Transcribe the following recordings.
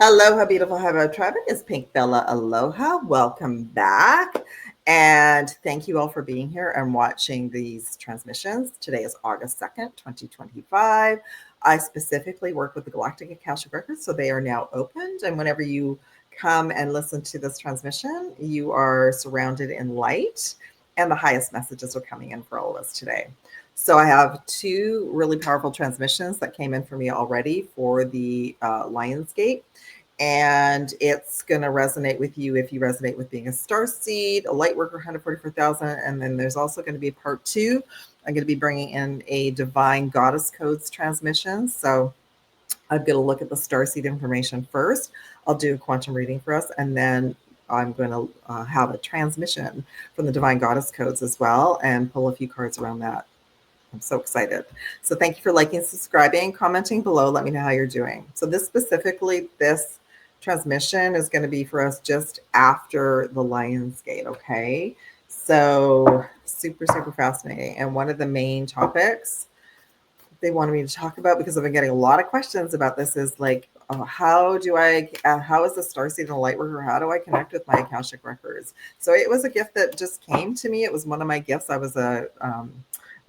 Aloha, beautiful Hava tribe. It's Pink Bella. Aloha. Welcome back. And thank you all for being here and watching these transmissions. Today is August 2nd, 2025. I specifically work with the Galactic Akashic Records, so they are now opened. And whenever you come and listen to this transmission, you are surrounded in light, and the highest messages are coming in for all of us today. So I have two really powerful transmissions that came in for me already for the Lionsgate. And it's going to resonate with you if you resonate with being a Starseed, a Lightworker, 144,000. And then there's also going to be part two. I'm going to be bringing in a Divine Goddess Codes transmission. So I'm going to look at the Starseed information first. I'll do a quantum reading for us, and then I'm going to have a transmission from the Divine Goddess Codes as well and pull a few cards around that. I'm so excited. So thank you for liking, subscribing, commenting below. Let me know how you're doing. So this transmission is going to be for us just after the Lionsgate, okay? So super, super fascinating. And one of the main topics they wanted me to talk about, because I've been getting a lot of questions about this, is like, how is the Starseed and the Lightworker? How do I connect with my Akashic Records? So it was a gift that just came to me. It was one of my gifts. I was an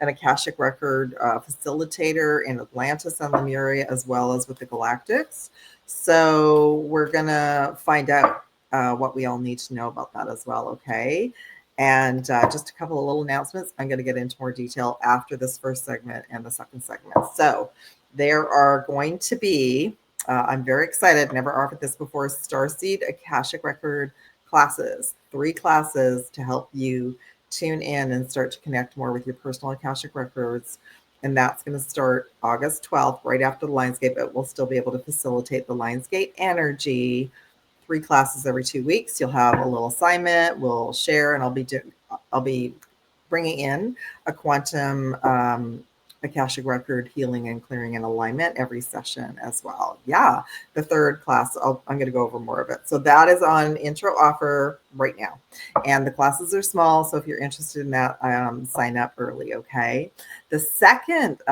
Akashic Record facilitator in Atlantis and Lemuria, as well as with the Galactics. So we're going to find out what we all need to know about that as well, okay? And just a couple of little announcements. I'm going to get into more detail after this first segment and the second segment. So there are going to be, I'm very excited, never offered this before, Starseed Akashic Record classes, 3 classes to help you tune in and start to connect more with your personal Akashic Records. And that's going to start August 12th, right after the Lionsgate, but we'll still be able to facilitate the Lionsgate energy. 3 classes every 2 weeks. You'll have a little assignment. We'll share, and I'll be bringing in a quantum Akashic Record healing and clearing and alignment every session as well. Yeah, the third class, I'm going to go over more of it. So that is on intro offer right now, and the classes are small. So if you're interested in that, sign up early. Okay. The second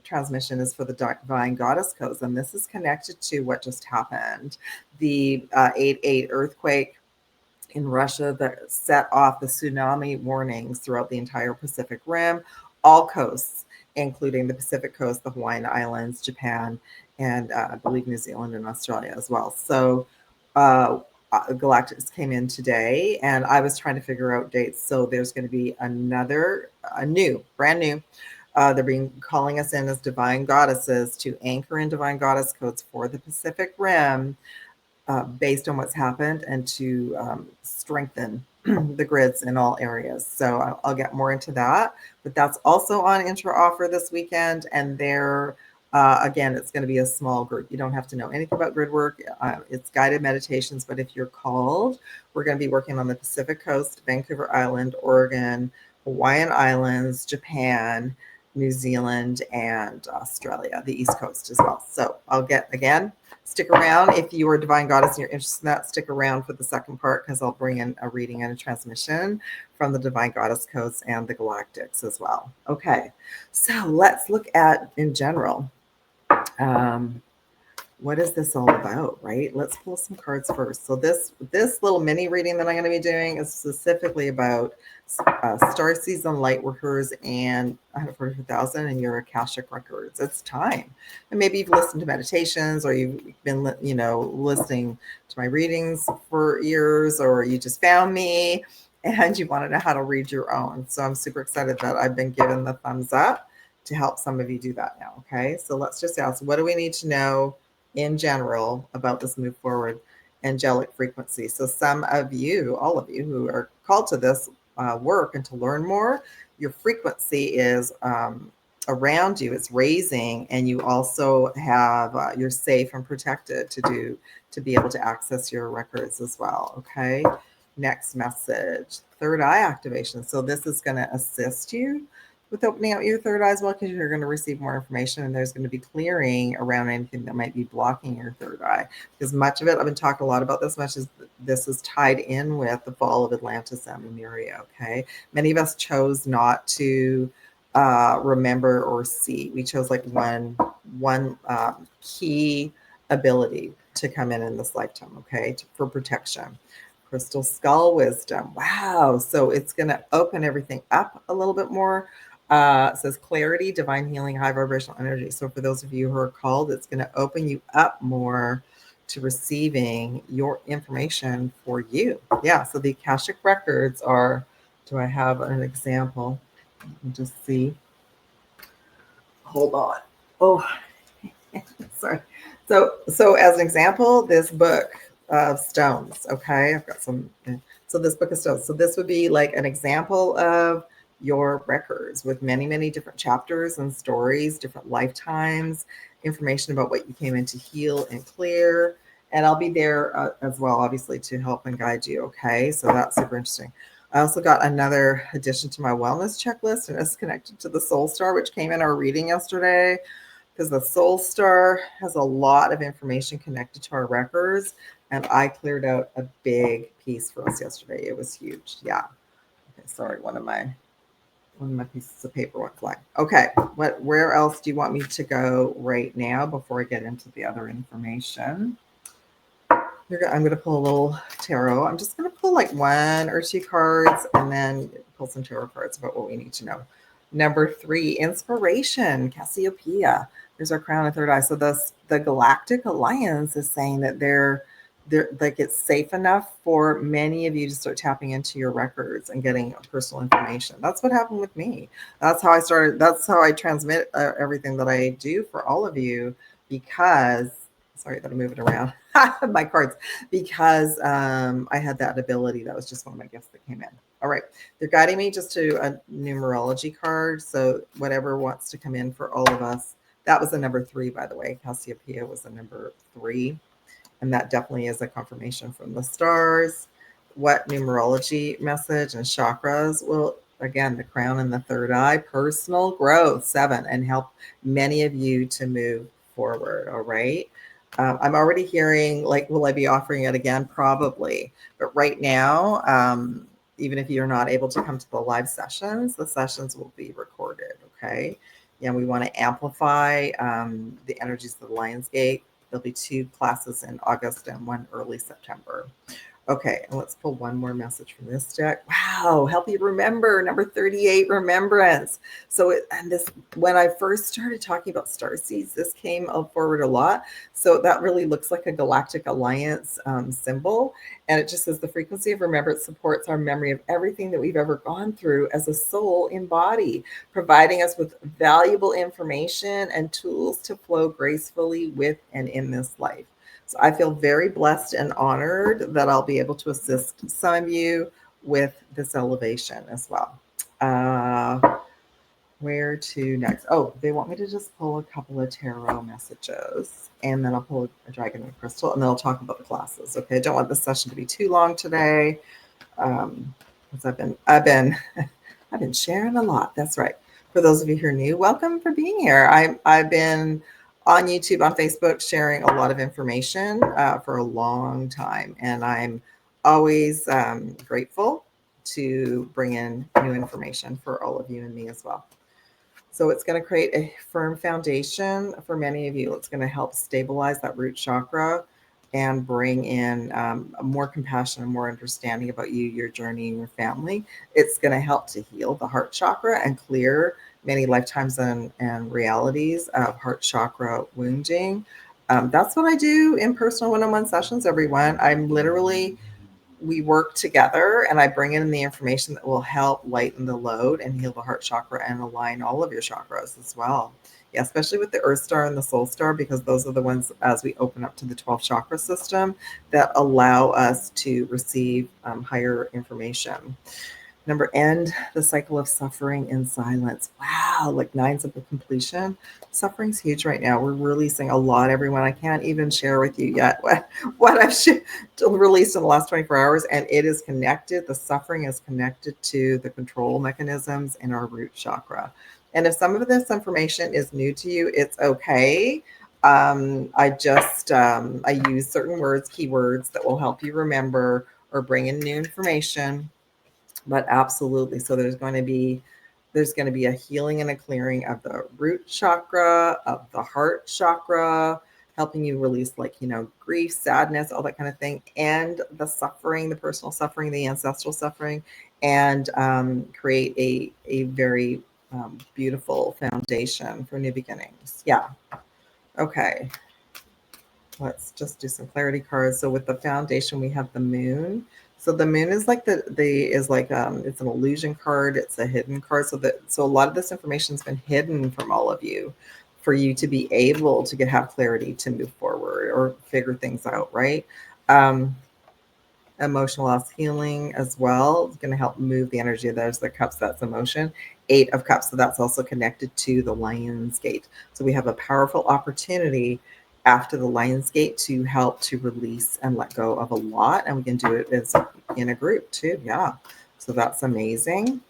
transmission is for the Divine Goddess Codes, and this is connected to what just happened. The 8.8 earthquake in Russia that set off the tsunami warnings throughout the entire Pacific Rim, all coasts, including the Pacific Coast, the Hawaiian Islands, Japan, and I believe New Zealand and Australia as well. So Galactics came in today, and I was trying to figure out dates. So there's going to be brand new. They're calling us in as divine goddesses to anchor in divine goddess codes for the Pacific Rim based on what's happened, and to strengthen the grids in all areas. So I'll get more into that, but that's also on intro offer this weekend. And there, again, it's going to be a small group. You don't have to know anything about grid work. It's guided meditations, but if you're called, we're going to be working on the Pacific Coast, Vancouver Island, Oregon, Hawaiian Islands, Japan, New Zealand, and Australia, the East Coast as well. So stick around. If you are a divine goddess and you're interested in that, stick around for the second part, because I'll bring in a reading and a transmission from the Divine Goddess Codes and the Galactics as well. Okay, so let's look at, in general, what is this all about, right? Let's pull some cards first. So this little mini reading that I'm going to be doing is specifically about Starseeds and Lightworkers and 144,000 and your Akashic Records. It's time. And maybe you've listened to meditations, or you've been, listening to my readings for years, or you just found me and you want to know how to read your own. So I'm super excited that I've been given the thumbs up to help some of you do that now. Okay, so let's just ask, what do we need to know in general about this move forward angelic frequency? So some of you, all of you who are called to this work and to learn more, your frequency is around you, it's raising, and you also have you're safe and protected to be able to access your records as well. Okay, next message, third eye activation. So this is going to assist you with opening out your third eye as well, because you're going to receive more information, and there's going to be clearing around anything that might be blocking your third eye. Because much of it, I've been talking a lot about this, much as this is tied in with the fall of Atlantis and Lemuria. Okay, many of us chose not to remember or see. We chose like one key ability to come in this lifetime, okay, for protection. Crystal skull wisdom. Wow. So it's going to open everything up a little bit more. It says clarity, divine healing, high vibrational energy. So for those of you who are called, it's going to open you up more to receiving your information for you. Yeah. So the Akashic Records are, do I have an example? Just see. Hold on. Oh, sorry. So as an example, this book of stones. Okay, I've got some. So this book of stones. So this would be like an example of your records with many, many different chapters and stories, different lifetimes, information about what you came in to heal and clear. And I'll be there as well, obviously, to help and guide you. Okay, so that's super interesting. I also got another addition to my wellness checklist, and it's connected to the Soul Star, which came in our reading yesterday, because the Soul Star has a lot of information connected to our records, and I cleared out a big piece for us yesterday. It was huge. Yeah. Okay, sorry, one of my pieces of paper went flying. Okay, where else do you want me to go right now before I get into the other information? I'm going to pull a little tarot. I'm just going to pull like 1 or 2 cards and then pull some tarot cards about what we need to know. Number 3, inspiration, Cassiopeia. There's our crown and third eye. So the Galactic Alliance is saying that they're like it's safe enough for many of you to start tapping into your records and getting personal information. That's what happened with me. That's how I started. That's how I transmit everything that I do for all of you, because sorry that I'm moving around my cards, because I had that ability. That was just one of my gifts that came in. All right, they're guiding me just to a numerology card. So whatever wants to come in for all of us. That was the number 3, by the way. Cassiopeia was the number 3. And that definitely is a confirmation from the stars. What numerology message and chakras will, again, the crown and the third eye, personal growth, 7, and help many of you to move forward. All right. I'm already hearing, like, will I be offering it again? Probably. But right now, even if you're not able to come to the live sessions, the sessions will be recorded. Okay. Yeah, we want to amplify the energies of the Lionsgate. There'll be 2 classes in August and 1 early September. Okay, and let's pull one more message from this deck. Wow, help you remember, number 38, remembrance. So, when I first started talking about starseeds, this came forward a lot. So that really looks like a Galactic Alliance symbol. And it just says the frequency of remembrance supports our memory of everything that we've ever gone through as a soul in body, providing us with valuable information and tools to flow gracefully with and in this life. So I feel very blessed and honored that I'll be able to assist some of you with this elevation as well. Where to next? Oh, they want me to just pull a couple of tarot messages, and then I'll pull a dragon and a crystal, and then I'll talk about the classes. Okay, I don't want this session to be too long today, because I've been sharing a lot. That's right. For those of you who are new, welcome for being here. I've been on YouTube, on Facebook, sharing a lot of information for a long time. And I'm always grateful to bring in new information for all of you and me as well. So it's going to create a firm foundation for many of you. It's going to help stabilize that root chakra and bring in more compassion and more understanding about you, your journey, and your family. It's going to help to heal the heart chakra and clear many lifetimes and realities of heart chakra wounding. That's what I do in personal one-on-one sessions, everyone. We work together, and I bring in the information that will help lighten the load and heal the heart chakra and align all of your chakras as well. Yeah, especially with the Earth Star and the Soul Star, because those are the ones, as we open up to the 12 chakra system, that allow us to receive higher information. Number, end the cycle of suffering in silence. Wow, like 9 simple completion. Suffering's huge right now. We're releasing a lot, everyone. I can't even share with you yet what I've released in the last 24 hours, and it is connected. The suffering is connected to the control mechanisms in our root chakra. And if some of this information is new to you, it's okay. I use certain words, keywords that will help you remember or bring in new information. But absolutely, so there's going to be a healing and a clearing of the root chakra, of the heart chakra, helping you release like, grief, sadness, all that kind of thing, and the suffering, the personal suffering, the ancestral suffering, and create a very beautiful foundation for new beginnings. Yeah. Okay. Let's just do some clarity cards. So with the foundation, we have the moon. So the moon is like it's an illusion card. It's a hidden card. So a lot of this information has been hidden from all of you for you to be able to have clarity to move forward or figure things out, right? Emotional loss healing as well. It's going to help move the energy. There's the cups, that's emotion. 8 of cups, so that's also connected to the lion's gate. So we have a powerful opportunity after the lion's gate to help to release and let go of a lot, and we can do it as in a group too. Yeah, so that's amazing.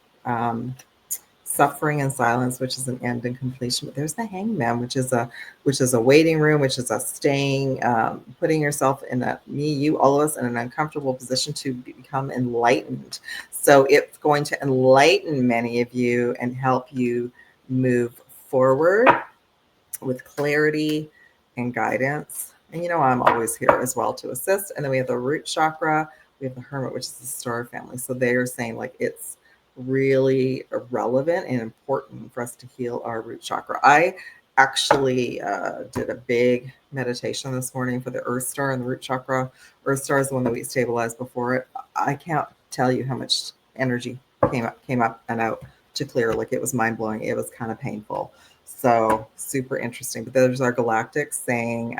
Suffering and silence, which is an end and completion. But there's the hangman, which is a waiting room, which is a staying, putting yourself in all of us in an uncomfortable position to become enlightened. So it's going to enlighten many of you and help you move forward with clarity and guidance. And I'm always here as well to assist. And then we have the root chakra, we have the hermit, which is the star family. So they are saying like it's really relevant and important for us to heal our root chakra. I actually did a big meditation this morning for the earth star and the root chakra. Earth star is the one that we stabilized before it. I can't tell you how much energy came up and out to clear. Like, it was mind-blowing. It was kind of painful. So super interesting. But there's our galactic saying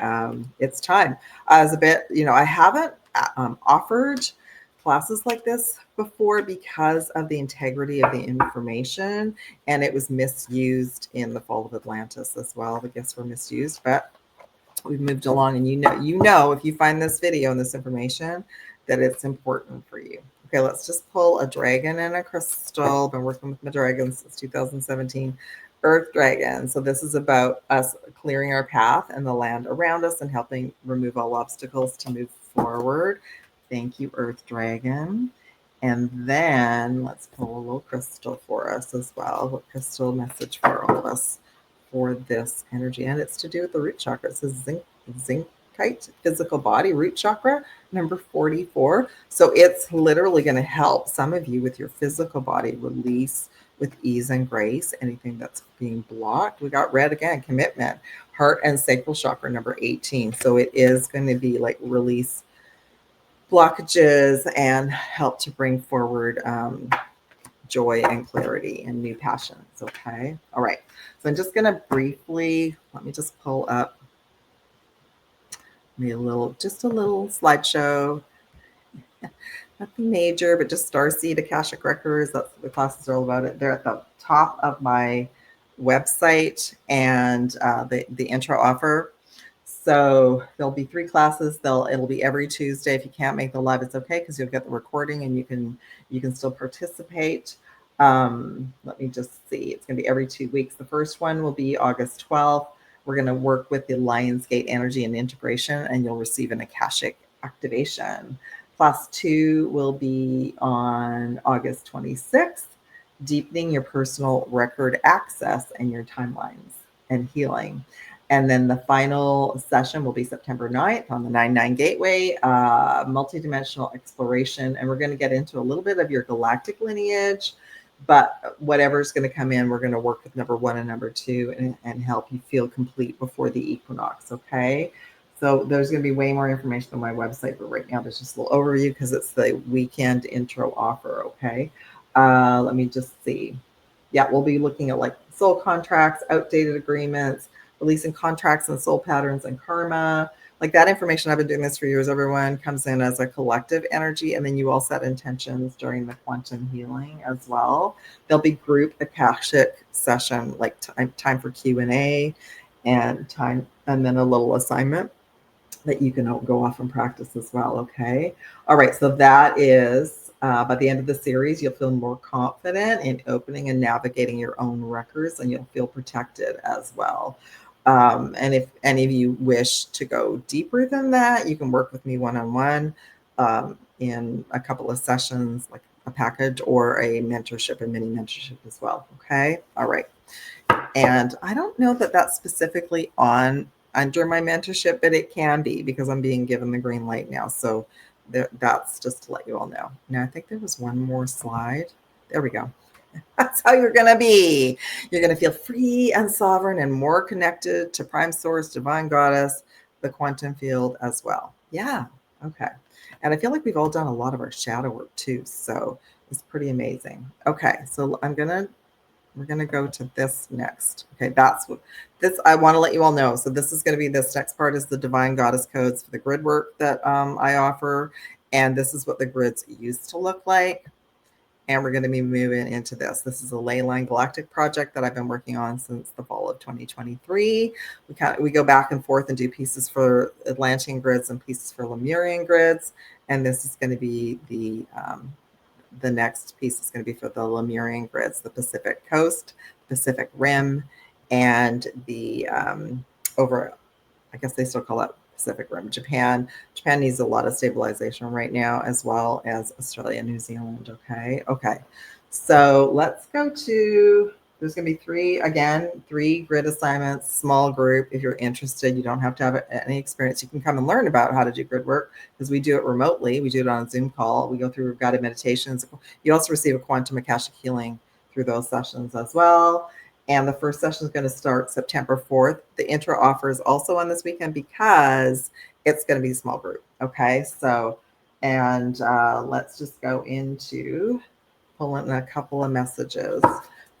it's time. As a bit, I haven't offered classes like this before because of the integrity of the information, and it was misused in the fall of Atlantis as well. The gifts were misused, but we've moved along, and if you find this video and this information, that it's important for you. Okay, let's just pull a dragon and a crystal. I've been working with my dragons since 2017. Earth dragon. So this is about us clearing our path and the land around us and helping remove all obstacles to move forward. Thank you, Earth dragon. And then let's pull a little crystal for us as well. What crystal message for all of us for this energy? And it's to do with the root chakra. It says zincite, physical body, root chakra, number 44. So it's literally going to help some of you with your physical body release with ease and grace anything that's being blocked. We got red again, commitment, heart and sacral chakra, number 18. So it is going to be like release blockages and help to bring forward joy and clarity and new passions. Okay. All right. So I'm just going to briefly, let me just pull up just a little slideshow. Nothing major, but just Starseed Akashic Records. That's what the classes are all about. It. They're at the top of my website and the intro offer. So there'll be 3 classes. It'll be every Tuesday. If you can't make the live, it's okay, because you'll get the recording and you can still participate. Let me just see. It's going to be every 2 weeks. The first one will be August 12th. We're going to work with the Lionsgate energy and integration, and you'll receive an Akashic activation. Class 2 will be on August 26th, deepening your personal record access and your timelines and healing. And then the final session will be September 9th on the 9-9 Gateway, multidimensional exploration. And we're going to get into a little bit of your galactic lineage, but whatever's going to come in, we're going to work with number 1 and number 2 and help you feel complete before the equinox, okay? So there's going to be way more information on my website, but right now there's just a little overview because it's the weekend intro offer, okay? Let me just see. Yeah, we'll be looking at like soul contracts, outdated agreements, releasing contracts and soul patterns and karma. Like that information, I've been doing this for years. Everyone comes in as a collective energy, and then you all set intentions during the quantum healing as well. There'll be group Akashic session, like time for Q&A and time, and then a little assignment that you can go off and practice as well. Okay. All right. So that is by the end of the series, you'll feel more confident in opening and navigating your own records, and you'll feel protected as well. And if any of you wish to go deeper than that, you can work with me one-on-one in a couple of sessions, like a package or a mentorship, a mini mentorship as well. Okay. All right. And I don't know that that's specifically on under my mentorship, but it can be because I'm being given the green light now. So that's just to let you all know. Now, I think there was one more slide. There we go. That's how you're going to be. You're going to feel free and sovereign and more connected to Prime Source, Divine Goddess, the quantum field as well. Yeah. Okay. And I feel like we've all done a lot of our shadow work too. So it's pretty amazing. Okay. So we're going to go to this next. Okay. That's what this, I want to let you all know. So this is going to be, this next part is the Divine Goddess codes for the grid work that I offer. And this is what the grids used to look like. And we're going to be moving into this. This is a ley line galactic project that I've been working on since the fall of 2023. We go back and forth and do pieces for Atlantean grids and pieces for Lemurian grids. And this is going to be the next piece is going to be for the Lemurian grids, the Pacific Coast, Pacific Rim, and the over, I guess they still call it Pacific Rim. Japan needs a lot of stabilization right now, as well as Australia, New Zealand. Okay. So let's go to, there's going to be three grid assignments, small group. If you're interested, you don't have to have any experience. You can come and learn about how to do grid work because we do it remotely. We do it on a Zoom call. We go through guided meditations. You also receive a quantum Akashic healing through those sessions as well. And the first session is going to start September 4th. The intro offer is also on this weekend because it's going to be a small group. Okay. So, and let's just go into pulling a couple of messages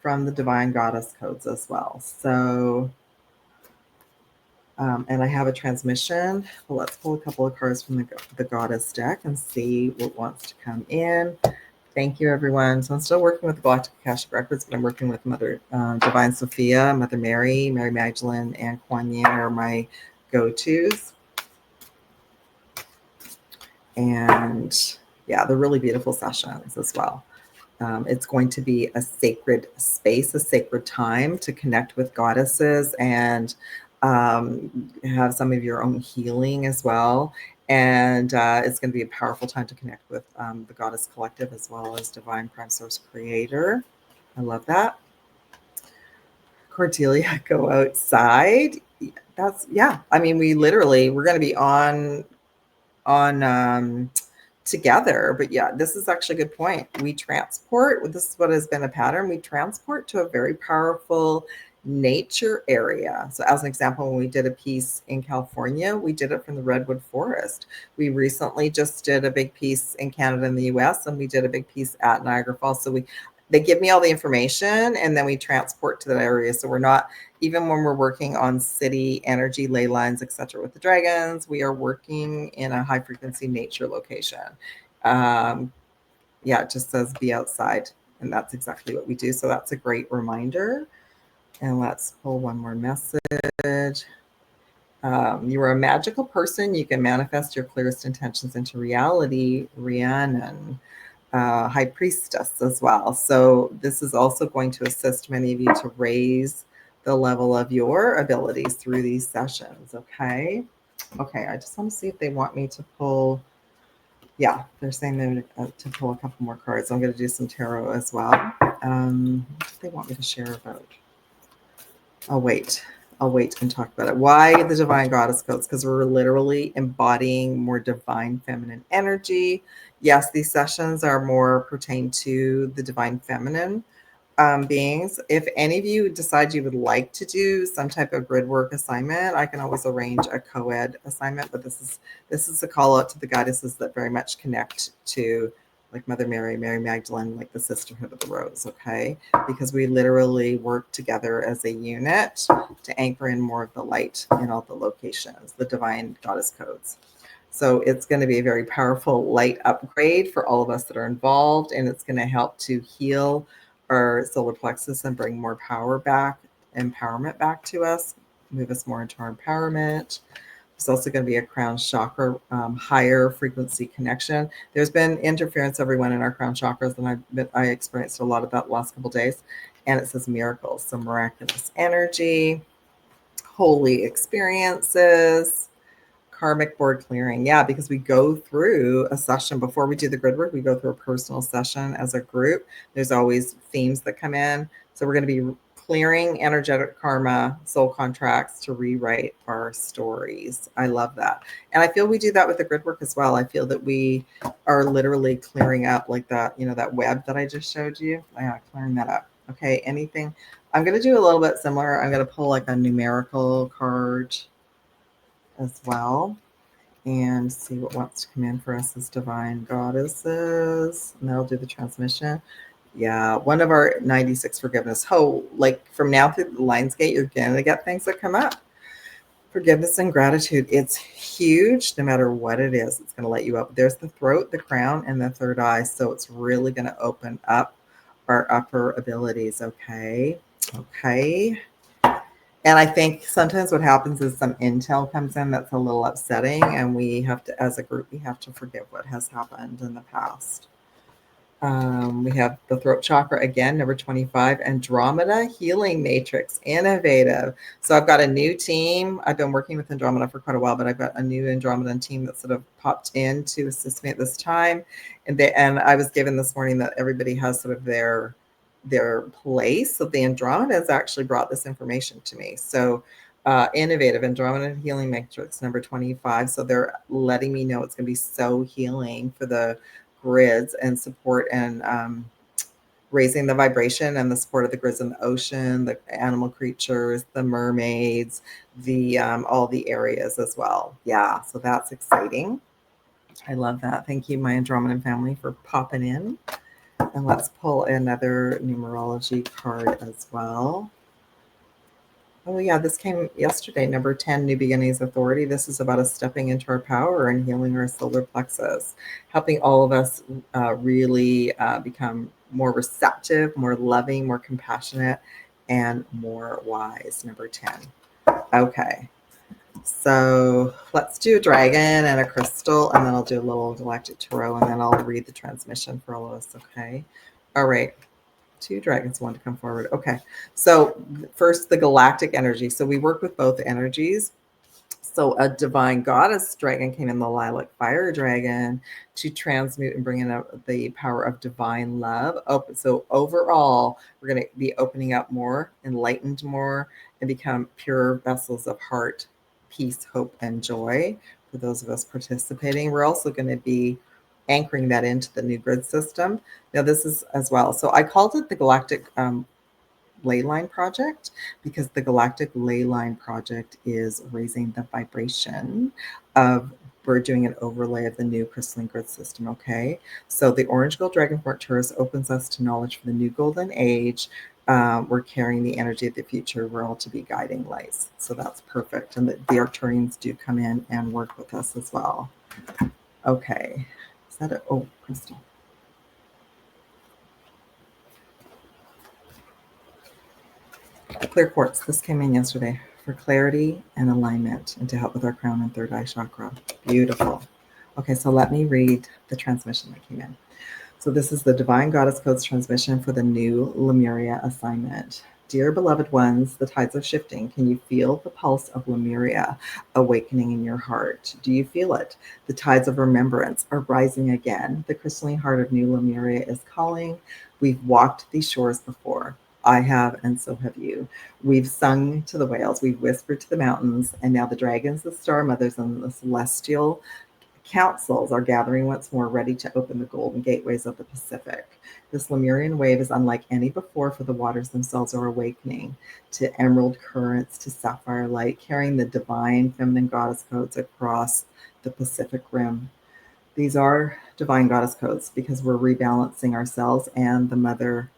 from the Divine Goddess codes as well. So, and I have a transmission. Well, let's pull a couple of cards from the Goddess deck and see what wants to come in. Thank you, everyone. So I'm still working with the Galactic Akashic Records, but I'm working with Mother Divine Sophia, Mother Mary, Mary Magdalene, and Kuan Yin are my go-tos. And yeah, they're really beautiful sessions as well. It's going to be a sacred space, a sacred time to connect with goddesses and have some of your own healing as well. And it's going to be a powerful time to connect with the Goddess Collective as well as Divine Prime Source Creator. I love that. Cordelia, go outside. That's, yeah. I mean, we're going to be on together. But yeah, this is actually a good point. We transport, this is what has been a pattern. We transport to a very powerful nature area. So as an example, when we did a piece in California, we did it from the Redwood Forest. We recently just did a big piece in Canada and the US, and we did a big piece at Niagara Falls. So they give me all the information and then we transport to that area. So we're not, even when we're working on city energy ley lines, etc., with the dragons, we are working in a high frequency nature location. Yeah, it just says be outside, and that's exactly what we do. So that's a great reminder. And let's pull one more message. You are a magical person. You can manifest your clearest intentions into reality. Rhiannon, High Priestess as well. So this is also going to assist many of you to raise the level of your abilities through these sessions. Okay. I just want to see if they want me to pull. Yeah, they're saying they're to pull a couple more cards. I'm going to do some tarot as well. What do they want me to share about? I'll wait and talk about it. Why the Divine Goddess codes? Because we're literally embodying more divine feminine energy. Yes, these sessions are more pertain to the divine feminine beings. If any of you decide you would like to do some type of grid work assignment, I can always arrange a co-ed assignment. But this is a call out to the goddesses that very much connect to, like Mother Mary, Mary Magdalene, like the Sisterhood of the Rose, okay? Because we literally work together as a unit to anchor in more of the light in all the locations, the Divine Goddess codes. So it's going to be a very powerful light upgrade for all of us that are involved, and it's going to help to heal our solar plexus and bring more power back, empowerment back to us, move us more into our empowerment. There's also going to be a crown chakra, higher frequency connection. There's been interference, everyone, in our crown chakras, and I experienced a lot of that the last couple of days. And it says miracles, so miraculous energy, holy experiences, karmic board clearing. Yeah, because we go through a session before we do the grid work. We go through a personal session as a group. There's always themes that come in. So we're going to be clearing energetic karma, soul contracts to rewrite our stories. I love that. And I feel we do that with the grid work as well. I feel that we are literally clearing up like that, that web that I just showed you. Yeah, clearing that up. Okay, anything. I'm going to do a little bit similar. I'm going to pull like a numerical card as well and see what wants to come in for us as divine goddesses. And that'll do the transmission. Yeah, one of our 96 forgiveness. Oh, like from now through the Lionsgate, you're going to get things that come up. Forgiveness and gratitude. It's huge no matter what it is. It's going to let you up. There's the throat, the crown, and the third eye. So it's really going to open up our upper abilities. Okay. And I think sometimes what happens is some intel comes in that's a little upsetting, and we have to, as a group, we have to forgive what has happened in the past. We have the throat chakra again, number 25, Andromeda Healing Matrix, innovative. So I've got a new team. I've been working with Andromeda for quite a while, but I've got a new Andromeda team that sort of popped in to assist me at this time. And I was given this morning that everybody has sort of their place. So the Andromeda has actually brought this information to me. So innovative Andromeda Healing Matrix, number 25. So they're letting me know it's going to be so healing for the grids and support and raising the vibration and the support of the grids in the ocean, the animal creatures, the mermaids, the all the areas as well. Yeah, so that's exciting. I love that. Thank you, my Andromedan family, for popping in. And let's pull another numerology card as well. Oh yeah, this came yesterday, number 10, New Beginnings Authority. This is about us stepping into our power and healing our solar plexus, helping all of us really become more receptive, more loving, more compassionate, and more wise, number 10. Okay, so let's do a dragon and a crystal, and then I'll do a little galactic tarot, and then I'll read the transmission for all of us, okay? All right. 2 dragons want to come forward. Okay. So first, the galactic energy. So we work with both energies. So a divine goddess dragon came in, the lilac fire dragon, to transmute and bring in the power of divine love. So overall, we're going to be opening up more, enlightened more, and become pure vessels of heart, peace, hope, and joy for those of us participating. We're also going to be anchoring that into the new grid system. Now, this is as well. So I called it the Galactic Ley Line Project because the Galactic Ley Line Project is raising the vibration of, we're doing an overlay of the new crystalline grid system, okay? So the Orange Gold Dragonfort Taurus opens us to knowledge for the new golden age. We're carrying the energy of the future. We're all to be guiding lights. So that's perfect. And the Arcturians do come in and work with us as well. Okay. Is that it? Oh, crystal. Clear quartz. This came in yesterday for clarity and alignment and to help with our crown and third eye chakra. Beautiful. Okay, so let me read the transmission that came in. So this is the Divine Goddess Codes transmission for the new Lemuria assignment. Dear beloved ones, the tides are shifting. Can you feel the pulse of Lemuria awakening in your heart? Do you feel it? The tides of remembrance are rising again. The crystalline heart of new Lemuria is calling. We've walked these shores before. I have, and so have you. We've sung to the whales, we've whispered to the mountains, and now the dragons, the star mothers, and the celestial councils are gathering once more, ready to open the golden gateways of the Pacific. This Lemurian wave is unlike any before, for the waters themselves are awakening to emerald currents, to sapphire light, carrying the divine feminine goddess codes across the Pacific Rim. These are divine goddess codes because we're rebalancing ourselves and the Mother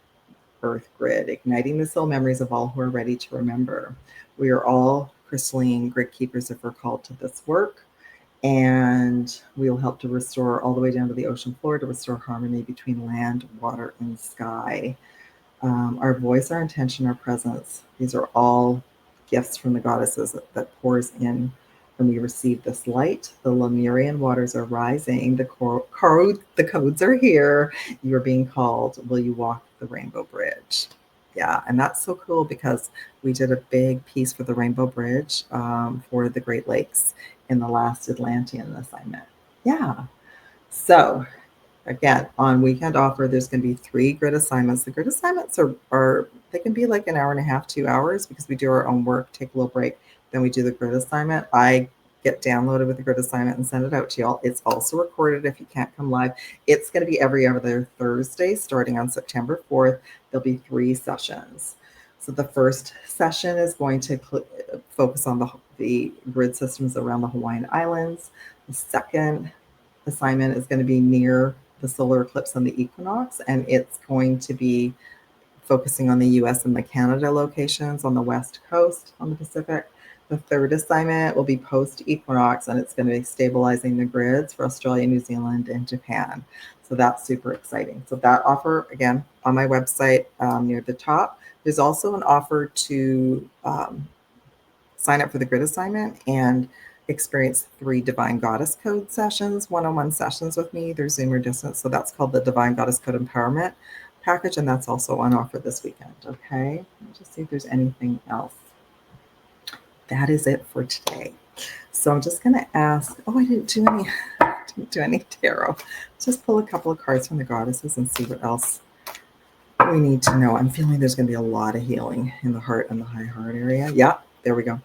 Earth grid, igniting the soul memories of all who are ready to remember. We are all crystalline grid keepers if we're called to this work. And we'll help to restore all the way down to the ocean floor, to restore harmony between land, water, and sky. Our voice, our intention, our presence, these are all gifts from the goddesses that pours in when we receive this light. The Lemurian waters are rising. The codes are here. You are being called. Will you walk the rainbow bridge? Yeah, and that's so cool because we did a big piece for the Rainbow Bridge for the Great Lakes in the last Atlantean assignment. Yeah. So again, on weekend offer, there's going to be 3 grid assignments. The grid assignments are They can be like an hour and a half, 2 hours, because we do our own work, take a little break, then we do the grid assignment. I get downloaded with the grid assignment and send it out to y'all. It's also recorded if you can't come live. It's going to be every other Thursday starting on September 4th. There'll be 3 sessions. So the first session is going to focus on the grid systems around the Hawaiian Islands. The second assignment is going to be near the solar eclipse and the equinox, and it's going to be focusing on the US and the Canada locations on the West Coast on the Pacific. The third assignment will be post-equinox, and it's going to be stabilizing the grids for Australia, New Zealand, and Japan. So that's super exciting. So that offer, again, on my website near the top. There's also an offer to sign up for the grid assignment and experience 3 Divine Goddess Code sessions, one-on-one sessions with me, either Zoom or distance. So that's called the Divine Goddess Code Empowerment package, and that's also on offer this weekend. Okay, let's just see if there's anything else. That is it for today. So I'm just going to ask. Oh, I didn't do any tarot. Just pull a couple of cards from the goddesses and see what else we need to know. I'm feeling there's going to be a lot of healing in the heart and the high heart area. Yeah, there we go.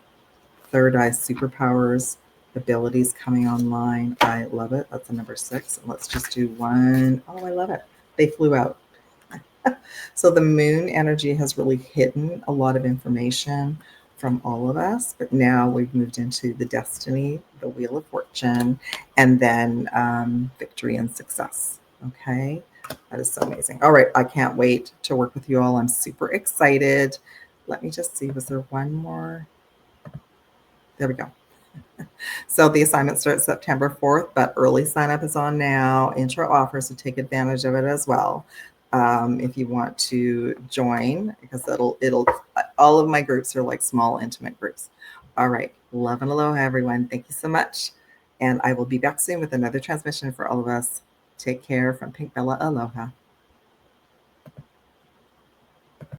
Third eye superpowers, abilities coming online. I love it. That's a number 6. And let's just do one. Oh, I love it. They flew out. So the moon energy has really hidden a lot of information from all of us, but now we've moved into the destiny, the wheel of fortune, and then victory and success. Okay, that is so amazing. All right, I can't wait to work with you all. I'm super excited. Let me just see, was there one more? There we go. So the assignment starts September 4th, but early sign up is on now. Intro offers, so take advantage of it as well. If you want to join, because it'll all of my groups are like small intimate groups. All right, love and aloha everyone. Thank you so much, and I will be back soon with another transmission for all of us. Take care from Pink Bella. Aloha.